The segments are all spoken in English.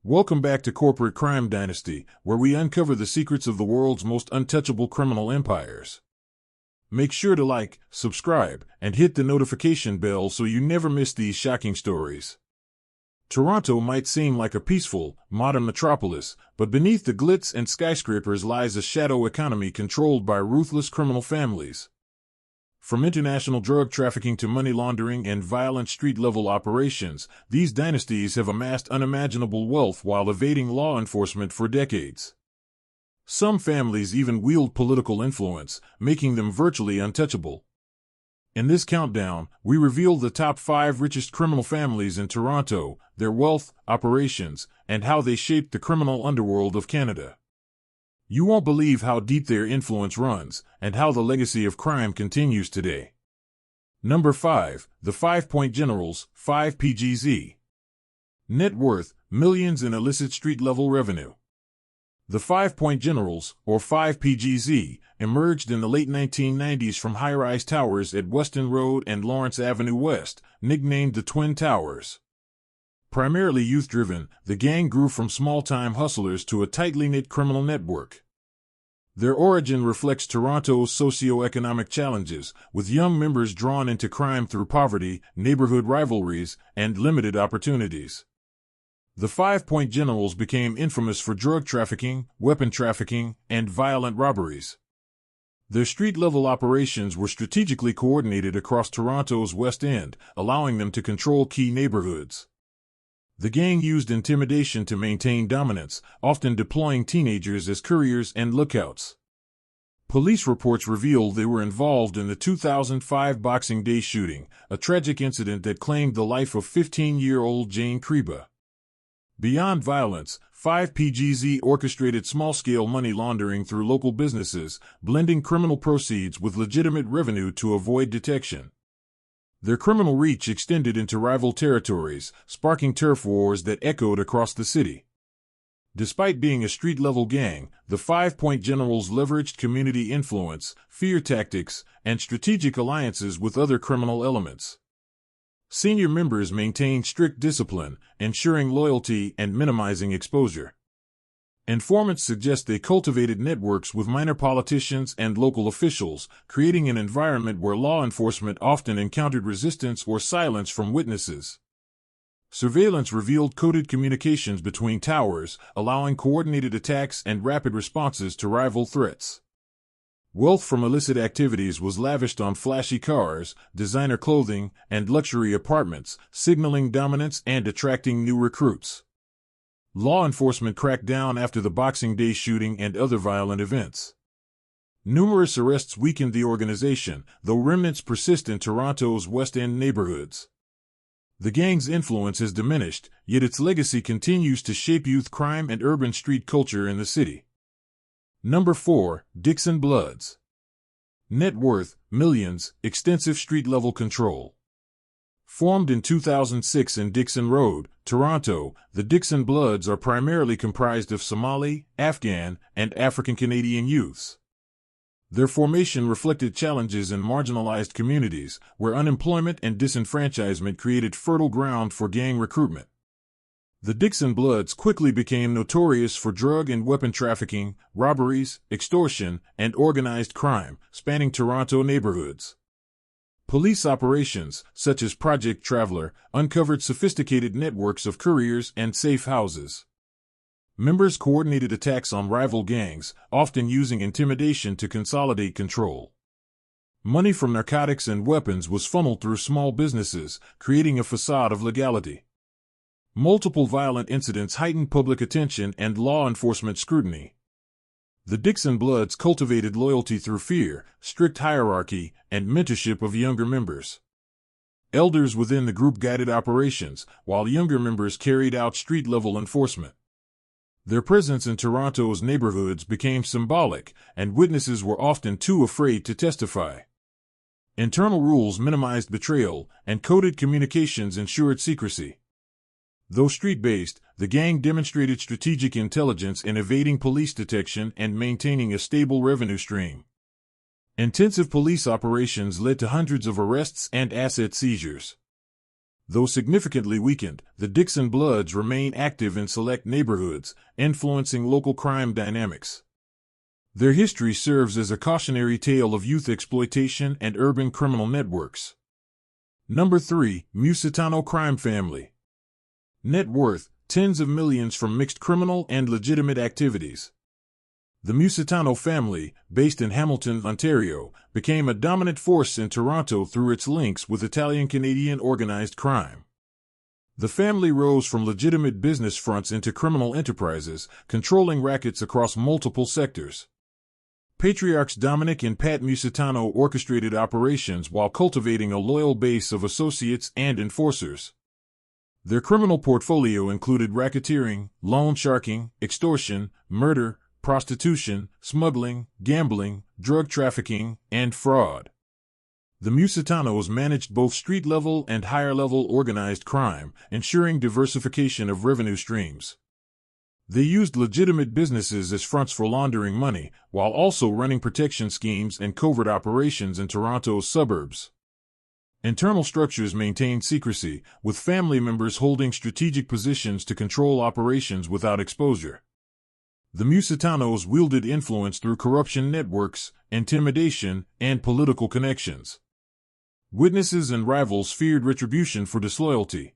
Welcome back to Corporate Crime Dynasty, where we uncover the secrets of the world's most untouchable criminal empires. Make sure to like, subscribe, and hit the notification bell so you never miss these shocking stories. Toronto might seem like a peaceful, modern metropolis, but beneath the glitz and skyscrapers lies a shadow economy controlled by ruthless criminal families. From international drug trafficking to money laundering and violent street-level operations, these dynasties have amassed unimaginable wealth while evading law enforcement for decades. Some families even wield political influence, making them virtually untouchable. In this countdown, we reveal the top 5 richest criminal families in Toronto, their wealth, operations, and how they shaped the criminal underworld of Canada. You won't believe how deep their influence runs, and how the legacy of crime continues today. Number 5. The 5 Point Generalz, 5PGZ. Net worth, millions in illicit street-level revenue. The 5 Point Generalz, or 5PGZ, emerged in the late 1990s from high-rise towers at Weston Road and Lawrence Avenue West, nicknamed the Twin Towers. Primarily youth-driven, the gang grew from small-time hustlers to a tightly knit criminal network. Their origin reflects Toronto's socio-economic challenges, with young members drawn into crime through poverty, neighborhood rivalries, and limited opportunities. The 5 Point Generalz became infamous for drug trafficking, weapon trafficking, and violent robberies. Their street-level operations were strategically coordinated across Toronto's West End, allowing them to control key neighborhoods. The gang used intimidation to maintain dominance, often deploying teenagers as couriers and lookouts. Police reports revealed they were involved in the 2005 Boxing Day shooting, a tragic incident that claimed the life of 15-year-old Jane Kriba. Beyond violence, 5PGZ orchestrated small-scale money laundering through local businesses, blending criminal proceeds with legitimate revenue to avoid detection. Their criminal reach extended into rival territories, sparking turf wars that echoed across the city. Despite being a street-level gang, the 5 Point Generalz leveraged community influence, fear tactics, and strategic alliances with other criminal elements. Senior members maintained strict discipline, ensuring loyalty and minimizing exposure. Informants suggest they cultivated networks with minor politicians and local officials, creating an environment where law enforcement often encountered resistance or silence from witnesses. Surveillance revealed coded communications between towers, allowing coordinated attacks and rapid responses to rival threats. Wealth from illicit activities was lavished on flashy cars, designer clothing, and luxury apartments, signaling dominance and attracting new recruits. Law enforcement cracked down after the Boxing Day shooting and other violent events. Numerous arrests weakened the organization, though remnants persist in Toronto's West End neighborhoods. The gang's influence has diminished, yet its legacy continues to shape youth crime and urban street culture in the city. Number 4. Dixon Bloods. Net worth, millions, extensive street-level control. Formed in 2006 in Dixon Road, Toronto, the Dixon Bloods are primarily comprised of Somali, Afghan, and African-Canadian youths. Their formation reflected challenges in marginalized communities, where unemployment and disenfranchisement created fertile ground for gang recruitment. The Dixon Bloods quickly became notorious for drug and weapon trafficking, robberies, extortion, and organized crime, spanning Toronto neighborhoods. Police operations, such as Project Traveler, uncovered sophisticated networks of couriers and safe houses. Members coordinated attacks on rival gangs, often using intimidation to consolidate control. Money from narcotics and weapons was funneled through small businesses, creating a facade of legality. Multiple violent incidents heightened public attention and law enforcement scrutiny. The Dixon Bloods cultivated loyalty through fear, strict hierarchy, and mentorship of younger members. Elders within the group guided operations, while younger members carried out street-level enforcement. Their presence in Toronto's neighborhoods became symbolic, and witnesses were often too afraid to testify. Internal rules minimized betrayal, and coded communications ensured secrecy. Though street-based, the gang demonstrated strategic intelligence in evading police detection and maintaining a stable revenue stream. Intensive police operations led to hundreds of arrests and asset seizures. Though significantly weakened, the Dixon Bloods remain active in select neighborhoods, influencing local crime dynamics. Their history serves as a cautionary tale of youth exploitation and urban criminal networks. Number 3. Musitano Crime Family. Net worth, tens of millions from mixed criminal and legitimate activities. The Musitano family, based in Hamilton, Ontario, became a dominant force in Toronto through its links with Italian-Canadian organized crime. The family rose from legitimate business fronts into criminal enterprises, controlling rackets across multiple sectors. Patriarchs Dominic and Pat Musitano orchestrated operations while cultivating a loyal base of associates and enforcers. Their criminal portfolio included racketeering, loan sharking, extortion, murder, prostitution, smuggling, gambling, drug trafficking, and fraud. The Musitanos managed both street-level and higher-level organized crime, ensuring diversification of revenue streams. They used legitimate businesses as fronts for laundering money, while also running protection schemes and covert operations in Toronto's suburbs. Internal structures maintained secrecy, with family members holding strategic positions to control operations without exposure. The Musitanos wielded influence through corruption networks, intimidation, and political connections. Witnesses and rivals feared retribution for disloyalty.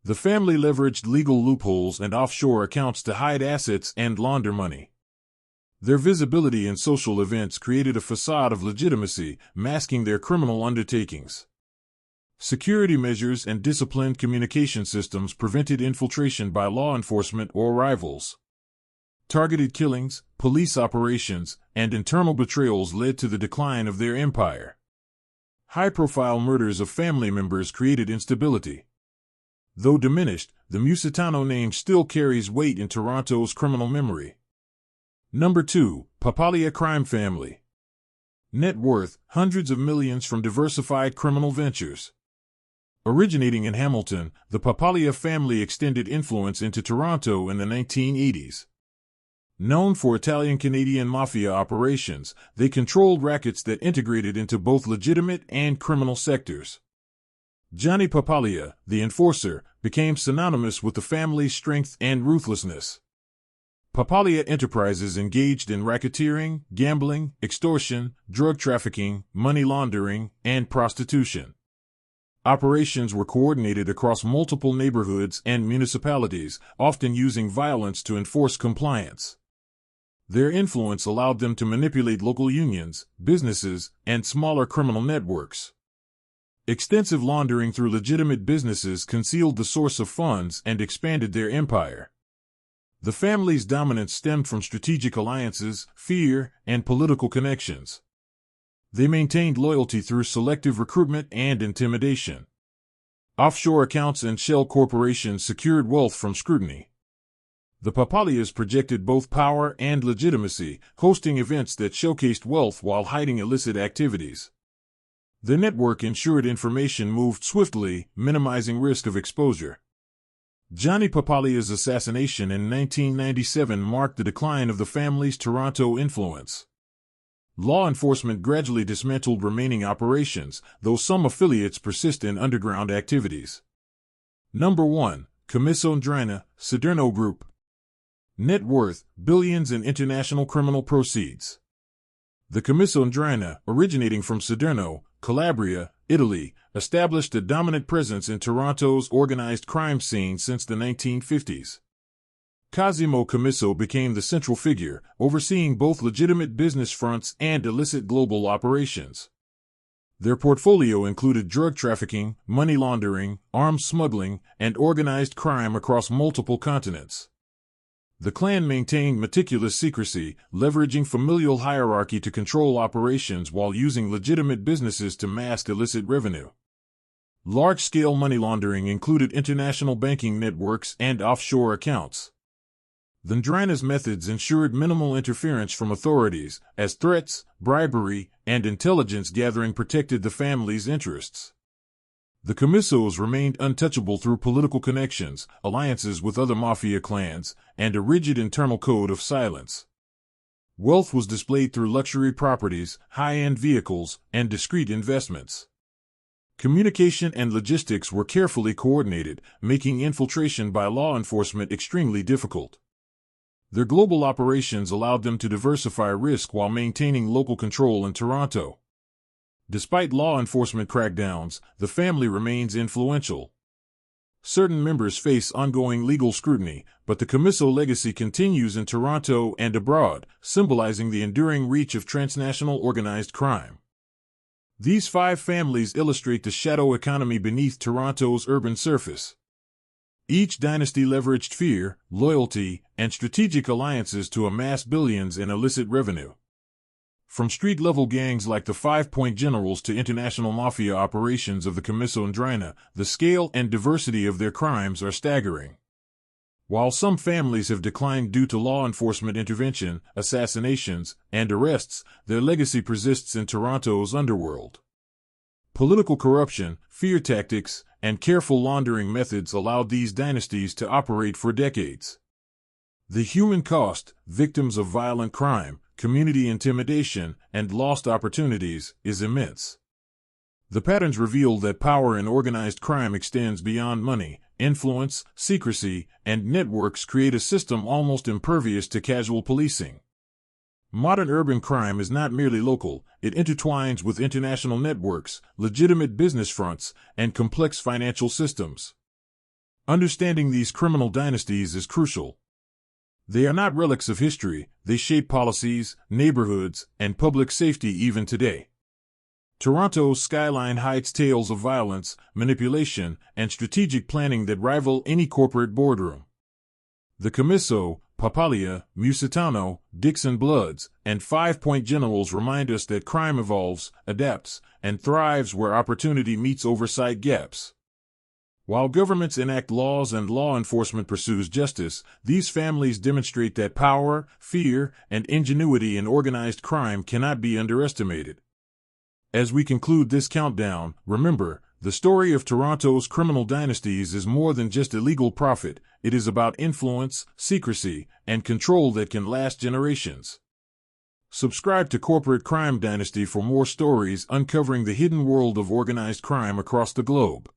The family leveraged legal loopholes and offshore accounts to hide assets and launder money. Their visibility in social events created a facade of legitimacy, masking their criminal undertakings. Security measures and disciplined communication systems prevented infiltration by law enforcement or rivals. Targeted killings, police operations, and internal betrayals led to the decline of their empire. High-profile murders of family members created instability. Though diminished, the Musitano name still carries weight in Toronto's criminal memory. Number 2. Papalia Crime Family. Net worth, hundreds of millions from diversified criminal ventures. Originating in Hamilton, the Papalia family extended influence into Toronto in the 1980s. Known for Italian-Canadian Mafia operations, they controlled rackets that integrated into both legitimate and criminal sectors. Johnny Papalia, the enforcer, became synonymous with the family's strength and ruthlessness. Papalia enterprises engaged in racketeering, gambling, extortion, drug trafficking, money laundering, and prostitution. Operations were coordinated across multiple neighborhoods and municipalities, often using violence to enforce compliance. Their influence allowed them to manipulate local unions, businesses, and smaller criminal networks. Extensive laundering through legitimate businesses concealed the source of funds and expanded their empire. The family's dominance stemmed from strategic alliances, fear, and political connections. They maintained loyalty through selective recruitment and intimidation. Offshore accounts and shell corporations secured wealth from scrutiny. The Papalias projected both power and legitimacy, hosting events that showcased wealth while hiding illicit activities. The network ensured information moved swiftly, minimizing risk of exposure. Johnny Papalia's assassination in 1997 marked the decline of the family's Toronto influence. Law enforcement gradually dismantled remaining operations, though some affiliates persist in underground activities. Number 1. Commisso Ndrina, Saderno Group. Net worth, billions in international criminal proceeds. The Commisso Ndrina, originating from Saderno, Calabria, Italy, established a dominant presence in Toronto's organized crime scene since the 1950s. Cosimo Commisso became the central figure, overseeing both legitimate business fronts and illicit global operations. Their portfolio included drug trafficking, money laundering, arms smuggling, and organized crime across multiple continents. The clan maintained meticulous secrecy, leveraging familial hierarchy to control operations while using legitimate businesses to mask illicit revenue. Large-scale money laundering included international banking networks and offshore accounts. The Ndrina's methods ensured minimal interference from authorities, as threats, bribery, and intelligence gathering protected the family's interests. The Commissos remained untouchable through political connections, alliances with other mafia clans, and a rigid internal code of silence. Wealth was displayed through luxury properties, high-end vehicles, and discreet investments. Communication and logistics were carefully coordinated, making infiltration by law enforcement extremely difficult. Their global operations allowed them to diversify risk while maintaining local control in Toronto. Despite law enforcement crackdowns, the family remains influential. Certain members face ongoing legal scrutiny, but the Commisso legacy continues in Toronto and abroad, symbolizing the enduring reach of transnational organized crime. These five families illustrate the shadow economy beneath Toronto's urban surface. Each dynasty leveraged fear, loyalty, and strategic alliances to amass billions in illicit revenue. From street-level gangs like the 5 Point Generalz to international mafia operations of the Commisso Ndrina, the scale and diversity of their crimes are staggering. While some families have declined due to law enforcement intervention, assassinations, and arrests, their legacy persists in Toronto's underworld. Political corruption, fear tactics, and careful laundering methods allowed these dynasties to operate for decades. The human cost, victims of violent crime, community intimidation, and lost opportunities, is immense. The patterns reveal that power in organized crime extends beyond money. Influence, secrecy, and networks create a system almost impervious to casual policing. Modern urban crime is not merely local, it intertwines with international networks, legitimate business fronts, and complex financial systems. Understanding these criminal dynasties is crucial. They are not relics of history, they shape policies, neighborhoods, and public safety even today. Toronto's skyline hides tales of violence, manipulation, and strategic planning that rival any corporate boardroom. The Commisso, Papalia, Musitano, Dixon Bloods, and 5 Point Generalz remind us that crime evolves, adapts, and thrives where opportunity meets oversight gaps. While governments enact laws and law enforcement pursues justice, these families demonstrate that power, fear, and ingenuity in organized crime cannot be underestimated. As we conclude this countdown, remember, the story of Toronto's criminal dynasties is more than just illegal profit, it is about influence, secrecy, and control that can last generations. Subscribe to Corporate Crime Dynasty for more stories uncovering the hidden world of organized crime across the globe.